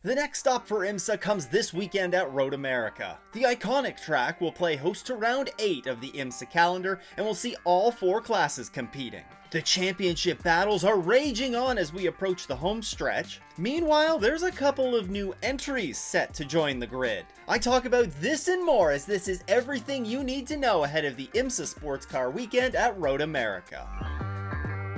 The next stop for Imsa comes this weekend at Road America. The iconic track will play host to round 8 of the Imsa calendar and will see all 4 classes competing. The championship battles are raging on as we approach the home stretch. Meanwhile, there's a couple of new entries set to join the grid. I talk about this and more, as this is everything you need to know ahead of the Imsa Sports Car Weekend at Road America.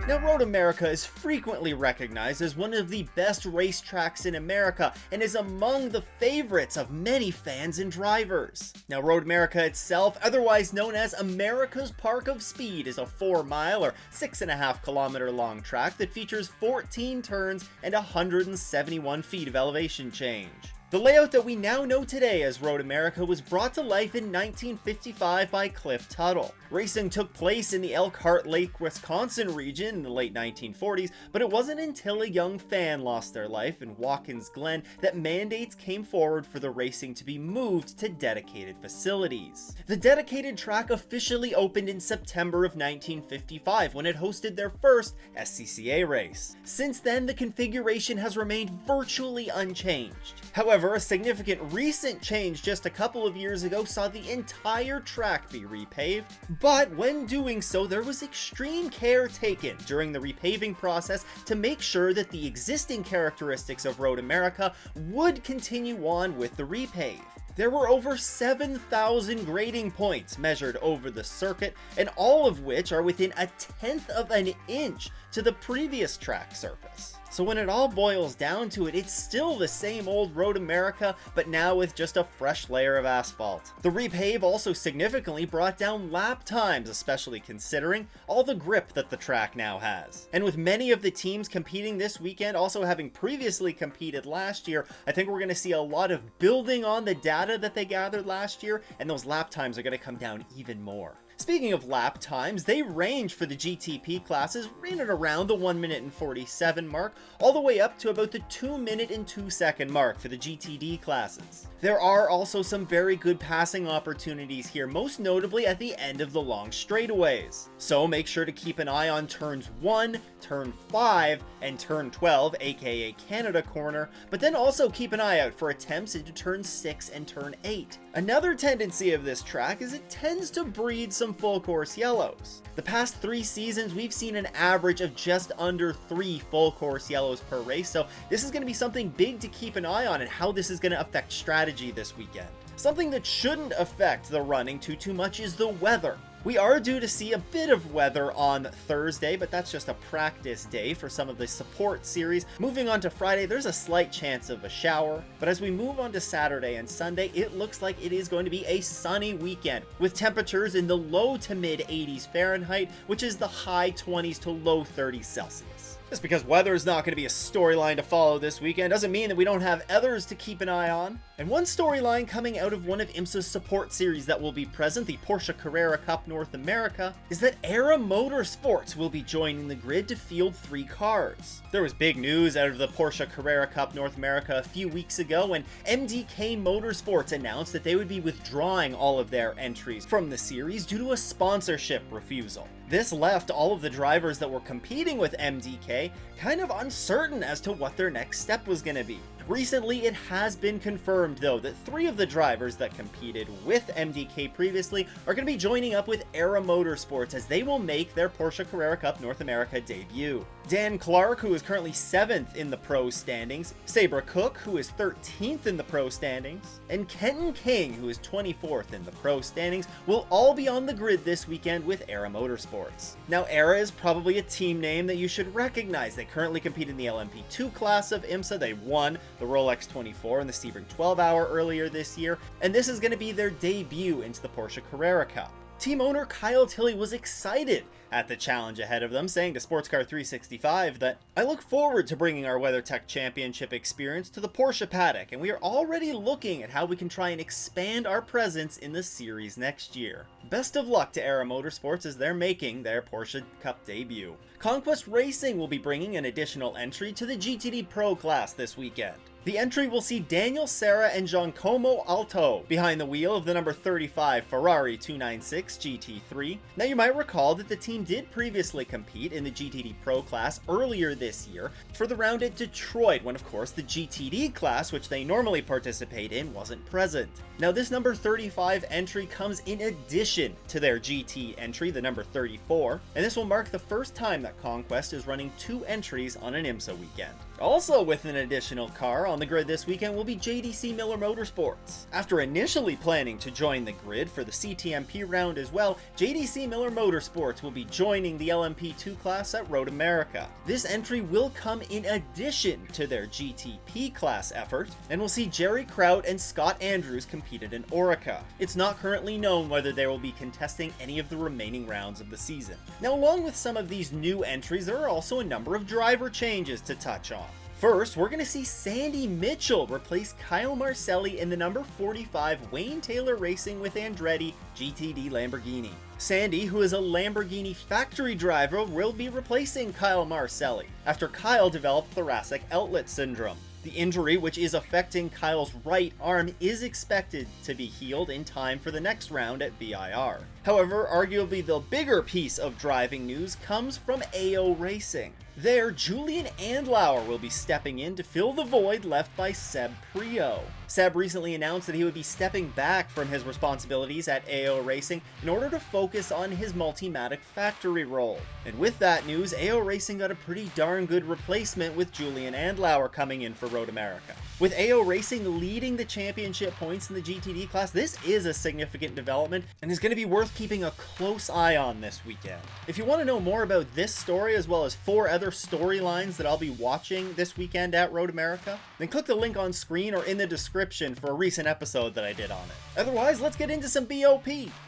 Now, Road America is frequently recognized as one of the best racetracks in America and is among the favorites of many fans and drivers. Now, Road America itself, otherwise known as America's Park of Speed, is a 4-mile or 6.5-kilometer long track that features 14 turns and 171 feet of elevation change. The layout that we now know today as Road America was brought to life in 1955 by Cliff Tuttle. Racing took place in the Elkhart Lake, Wisconsin region in the late 1940s, but it wasn't until a young fan lost their life in Watkins Glen that mandates came forward for the racing to be moved to dedicated facilities. The dedicated track officially opened in September of 1955 when it hosted their first SCCA race. Since then, the configuration has remained virtually unchanged. However, a significant recent change just a couple of years ago saw the entire track be repaved, but when doing so, there was extreme care taken during the repaving process to make sure that the existing characteristics of Road America would continue on with the repave. There were over 7,000 grading points measured over the circuit, and all of which are within a 1/10 of an inch to the previous track surface. So when it all boils down to it, it's still the same old Road America, but now with just a fresh layer of asphalt. The repave also significantly brought down lap times, especially considering all the grip that the track now has. And with many of the teams competing this weekend also having previously competed last year, I think we're going to see a lot of building on the data that they gathered last year, and those lap times are going to come down even more. Speaking of lap times, they range for the GTP classes in and around the 1 minute and 47 mark, all the way up to about the 2 minute and 2 second mark for the GTD classes. There are also some very good passing opportunities here, most notably at the end of the long straightaways. So make sure to keep an eye on turns 1, turn 5, and turn 12, aka Canada Corner, but then also keep an eye out for attempts into turn 6 and turn 8. Another tendency of this track is it tends to breed some full course yellows. The past 3 seasons, we've seen an average of just under 3 full course yellows per race, so this is going to be something big to keep an eye on and how this is going to affect strategy this weekend. Something that shouldn't affect the running too much is the weather. We are due to see a bit of weather on Thursday, but that's just a practice day for some of the support series. Moving on to Friday, there's a slight chance of a shower, but as we move on to Saturday and Sunday, it looks like it is going to be a sunny weekend, with temperatures in the low to mid 80s Fahrenheit, which is the high 20s to low 30s Celsius. Just because weather is not going to be a storyline to follow this weekend doesn't mean that we don't have others to keep an eye on. And one storyline coming out of one of IMSA's support series that will be present, the Porsche Carrera Cup North America, is that Era Motorsports will be joining the grid to field 3 cars. There was big news out of the Porsche Carrera Cup North America a few weeks ago when MDK Motorsports announced that they would be withdrawing all of their entries from the series due to a sponsorship refusal. This left all of the drivers that were competing with MDK kind of uncertain as to what their next step was going to be. Recently, it has been confirmed, though, that 3 of the drivers that competed with MDK previously are going to be joining up with Era Motorsports as they will make their Porsche Carrera Cup North America debut. Dan Clark, who is currently 7th in the pro standings, Sabra Cook, who is 13th in the pro standings, and Kenton King, who is 24th in the pro standings, will all be on the grid this weekend with Era Motorsports. Now, Era is probably a team name that you should recognize. They currently compete in the LMP2 class of IMSA. They won the Rolex 24 and the Sebring 12 Hour earlier this year, and this is going to be their debut into the Porsche Carrera Cup. Team owner Kyle Tilley was excited at the challenge ahead of them, saying to Sportscar 365 that, "I look forward to bringing our WeatherTech Championship experience to the Porsche paddock, and we are already looking at how we can try and expand our presence in the series next year." Best of luck to Era Motorsports as they're making their Porsche Cup debut. Conquest Racing will be bringing an additional entry to the GTD Pro class this weekend. The entry will see Daniel Serra and Giacomo Alto behind the wheel of the number 35 Ferrari 296 GT3. Now you might recall that the team did previously compete in the GTD Pro class earlier this year for the round at Detroit, when of course the GTD class, which they normally participate in, wasn't present. Now this number 35 entry comes in addition to their GT entry, the number 34, and this will mark the first time that Conquest is running 2 entries on an Imsa weekend. Also with an additional car on the grid this weekend will be JDC Miller Motorsports. After initially planning to join the grid for the CTMP round as well, JDC Miller Motorsports will be joining the LMP2 class at Road America. This entry will come in addition to their GTP class effort, and we'll see Jerry Kraut and Scott Andrews competed in Orica. It's not currently known whether they will be contesting any of the remaining rounds of the season. Now, along with some of these new entries, there are also a number of driver changes to touch on. First, we're going to see Sandy Mitchell replace Kyle Marcelli in the number 45 Wayne Taylor Racing with Andretti GTD Lamborghini. Sandy, who is a Lamborghini factory driver, will be replacing Kyle Marcelli after Kyle developed thoracic outlet syndrome. The injury, which is affecting Kyle's right arm, is expected to be healed in time for the next round at VIR. However, arguably the bigger piece of driving news comes from AO Racing. There, Julian Andlauer will be stepping in to fill the void left by Seb Prio. Seb recently announced that he would be stepping back from his responsibilities at AO Racing in order to focus on his Multimatic factory role. And with that news, AO Racing got a pretty darn good replacement with Julian Andlauer coming in for Road America. With AO Racing leading the championship points in the GTD class, this is a significant development and is going to be worth keeping a close eye on this weekend. If you want to know more about this story as well as 4 other storylines that I'll be watching this weekend at Road America, then click the link on screen or in the description for a recent episode that I did on it. Otherwise, let's get into some BOP.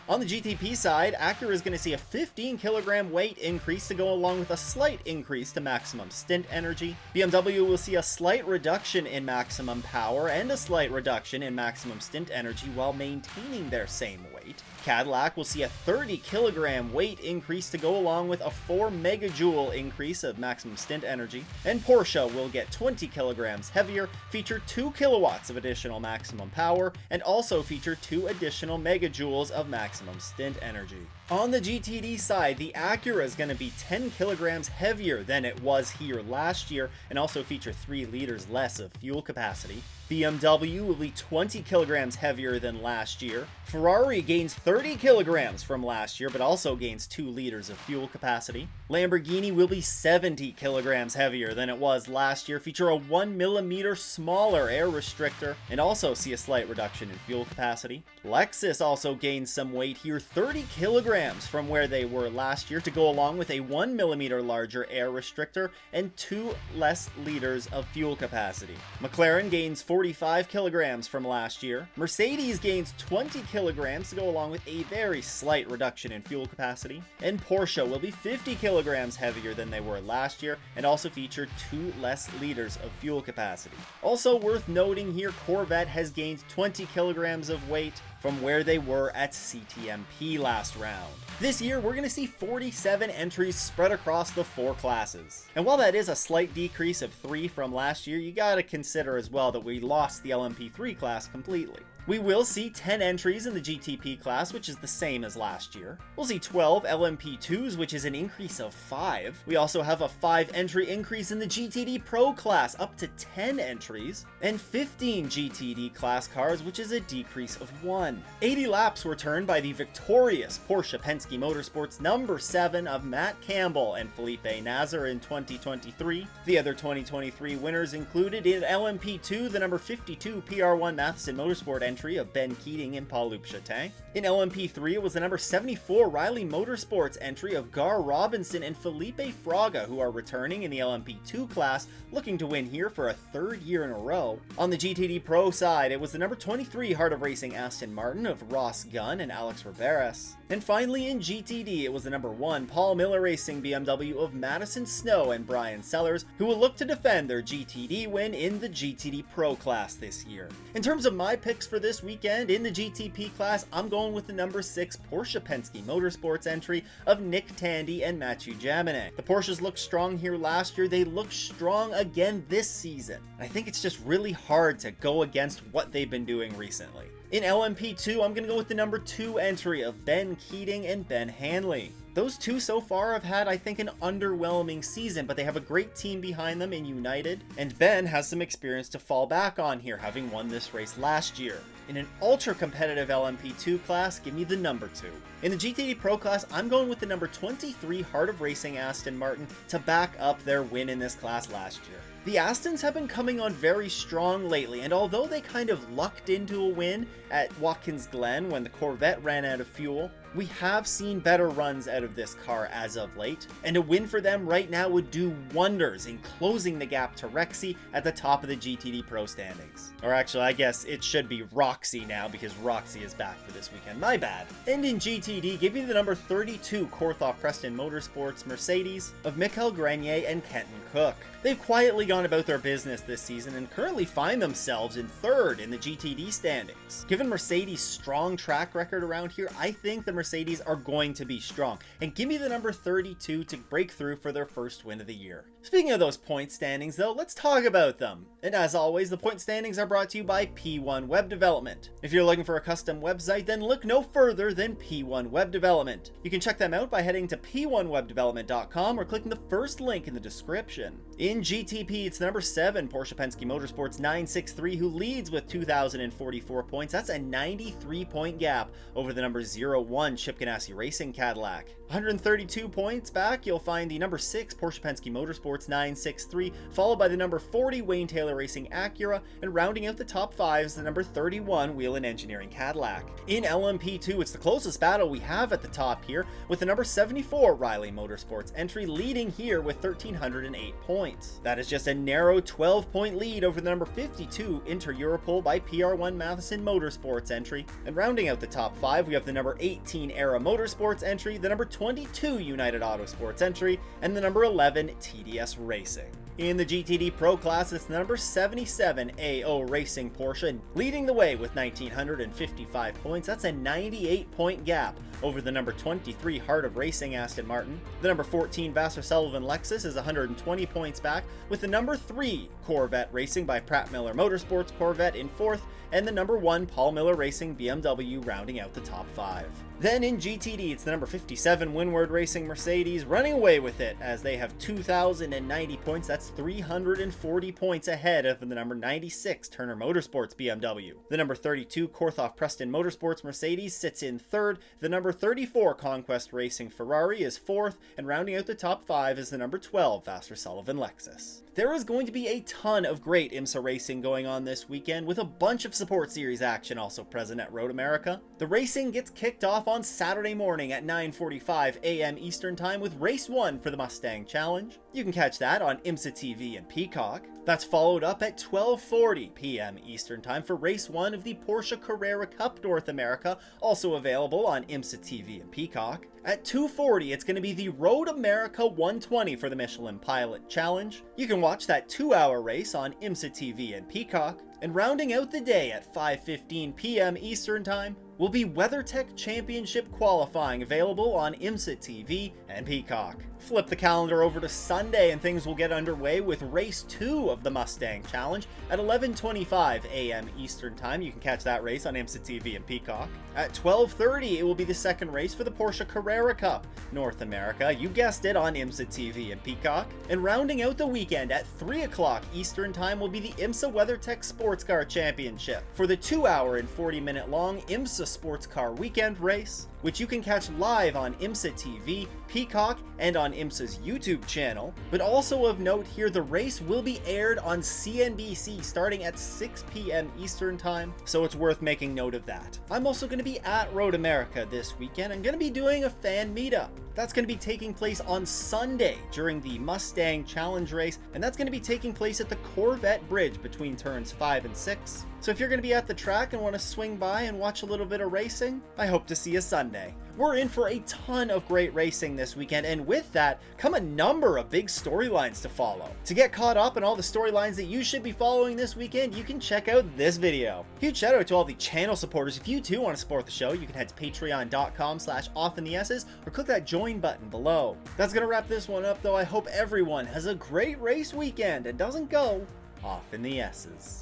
On the GTP side, Acura is going to see a 15 kilogram weight increase to go along with a slight increase to maximum stint energy. BMW will see a slight reduction in maximum power and a slight reduction in maximum stint energy while maintaining their same weight. Cadillac will see a 30 kilogram weight increase to go along with a 4 megajoule increase of maximum stint energy. And Porsche will get 20 kilograms heavier, feature 2 kilowatts of additional maximum power, and also feature 2 additional megajoules of maximum stint energy. On the GTD side, the Acura is going to be 10 kilograms heavier than it was here last year and also feature 3 liters less of fuel capacity. BMW will be 20 kilograms heavier than last year. Ferrari gains 30 kilograms from last year, but also gains 2 liters of fuel capacity. Lamborghini will be 70 kilograms heavier than it was last year, feature a 1 millimeter smaller air restrictor, and also see a slight reduction in fuel capacity. Lexus also gains some weight here, 30 kilograms from where they were last year, to go along with a 1 millimeter larger air restrictor and 2 less liters of fuel capacity. McLaren gains 45 kilograms from last year. Mercedes gains 20 kilograms to go along with a very slight reduction in fuel capacity. And Porsche will be 50 kilograms heavier than they were last year and also feature 2 less liters of fuel capacity. Also worth noting here, Corvette has gained 20 kilograms of weight from where they were at CTMP last round. This year, we're going to see 47 entries spread across the 4 classes. And while that is a slight decrease of 3 from last year, you gotta consider as well that we lost the LMP3 class completely. We will see 10 entries in the GTP class, which is the same as last year. We'll see 12 LMP2s, which is an increase of 5. We also have a 5 entry increase in the GTD Pro class, up to 10 entries, and 15 GTD class cars, which is a decrease of 1. 80 laps were turned by the victorious Porsche Penske Motorsports number 7 of Matt Campbell and Felipe Nasr in 2023. The other 2023 winners included in LMP2 the number 52 PR1 Matheson Motorsport entry of Ben Keating and Paul-Loup Chatin. In LMP3, it was the number 74 Riley Motorsports entry of Gar Robinson and Felipe Fraga, who are returning in the LMP2 class, looking to win here for a 3rd year in a row. On the GTD Pro side, it was the number 23 Heart of Racing Aston Martin of Ross Gunn and Alex Riberas. And finally in GTD, it was the number 1 Paul Miller Racing BMW of Madison Snow and Brian Sellers, who will look to defend their GTD win in the GTD Pro class this year. In terms of my picks for this weekend, in the GTP class, I'm going with the number 6 Porsche Penske Motorsports entry of Nick Tandy and Mathieu Jaminet. The Porsches looked strong here last year, they look strong again this season. I think it's just really hard to go against what they've been doing recently. In LMP2, I'm going to go with the number 2 entry of Ben Keating and Ben Hanley. Those two so far have had, I think, an underwhelming season, but they have a great team behind them in United, and Ben has some experience to fall back on here, having won this race last year. In an ultra-competitive LMP2 class, give me the number 2. In the GTD Pro class, I'm going with the number 23 Heart of Racing Aston Martin to back up their win in this class last year. The Astons have been coming on very strong lately, and although they kind of lucked into a win at Watkins Glen when the Corvette ran out of fuel, we have seen better runs out of this car as of late, and a win for them right now would do wonders in closing the gap to Rexy at the top of the GTD Pro standings. Or actually, I guess it should be Roxy now because Roxy is back for this weekend, my bad. And in GTD, give me the number 32 Korthoff Preston Motorsports Mercedes of Mikael Grenier and Kenton Cook. They've quietly gone about their business this season and currently find themselves in 3rd in the GTD standings. Given Mercedes' strong track record around here, I think the Mercedes are going to be strong, and give me the number 32 to break through for their first win of the year. Speaking of those point standings though, let's talk about them. And as always, the point standings are brought to you by P1 Web Development. If you're looking for a custom website, then look no further than P1 Web Development. You can check them out by heading to p1webdevelopment.com or clicking the first link in the description. In GTP, it's the number 7 Porsche Penske Motorsports 963 who leads with 2,044 points. That's a 93-point gap over the number 01 Chip Ganassi Racing Cadillac. 132 points back, you'll find the number 6 Porsche Penske Motorsports 963, followed by the number 40 Wayne Taylor Racing Acura, and rounding out the top 5 is the number 31 Whelen Engineering Cadillac. In LMP2, it's the closest battle we have at the top here, with the number 74 Riley Motorsports entry leading here with 1,308 points. That is just a narrow 12-point lead over the number 52 Inter Europol by PR1 Matheson Motorsports entry, and rounding out the top 5, we have the number 18 Era Motorsports entry, the number 22 United Autosports entry, and the number 11 TDS Racing. In the GTD Pro class, it's the number 77 AO Racing Porsche, leading the way with 1,955 points. That's a 98-point gap over the number 23 Heart of Racing Aston Martin. The number 14 Vassar Sullivan Lexus is 120 points back, with the number 3 Corvette Racing by Pratt Miller Motorsports Corvette in 4th, and the number 1 Paul Miller Racing BMW rounding out the top 5. Then in GTD, it's the number 57 Windward Racing Mercedes running away with it as they have 2,090 points. That's 340 points ahead of the number 96 Turner Motorsports BMW. The number 32 Korthoff Preston Motorsports Mercedes sits in 3rd. The number 34 Conquest Racing Ferrari is 4th, and rounding out the top 5 is the number 12 Vassar Sullivan Lexus. There is going to be a ton of great IMSA racing going on this weekend, with a bunch of support series action also present at Road America. The racing gets kicked off on Saturday morning at 9:45 a.m. Eastern Time with Race 1 for the Mustang Challenge. You can catch that on IMSA TV and Peacock. That's followed up at 12:40 p.m. Eastern Time for Race 1 of the Porsche Carrera Cup North America, also available on IMSA TV and Peacock. At 2:40, it's going to be the Road America 120 for the Michelin Pilot Challenge. You can watch that 2-hour race on IMSA TV and Peacock. And rounding out the day at 5:15 p.m. Eastern Time will be WeatherTech Championship qualifying, available on IMSA TV and Peacock. Flip the calendar over to Sunday and things will get underway with Race 2 of the Mustang Challenge at 11:25 a.m. Eastern Time. You can catch that race on IMSA TV and Peacock. At 12:30, it will be the second race for the Porsche Carrera Cup North America. You guessed it, on IMSA TV and Peacock. And rounding out the weekend at 3 o'clock Eastern Time will be the IMSA WeatherTech Sports Car Championship for the 2-hour and 40-minute long IMSA Sports Car Weekend Race, which you can catch live on IMSA TV, Peacock, and on IMSA's YouTube channel. But also of note here, the race will be aired on CNBC starting at 6 p.m. Eastern Time, so it's worth making note of that. I'm also going to be at Road America this weekend. I'm going to be doing a fan meetup. That's going to be taking place on Sunday during the Mustang Challenge race, and that's going to be taking place at the Corvette Bridge between turns 5 and 6. So if you're going to be at the track and want to swing by and watch a little bit of racing, I hope to see you Sunday. We're in for a ton of great racing this weekend, and with that come a number of big storylines to follow. To get caught up on all the storylines that you should be following this weekend, you can check out this video. Huge shout out to all the channel supporters. If you too want to support the show, you can head to patreon.com/offintheesses or click that join button below. That's going to wrap this one up though. I hope everyone has a great race weekend and doesn't go off in the S's.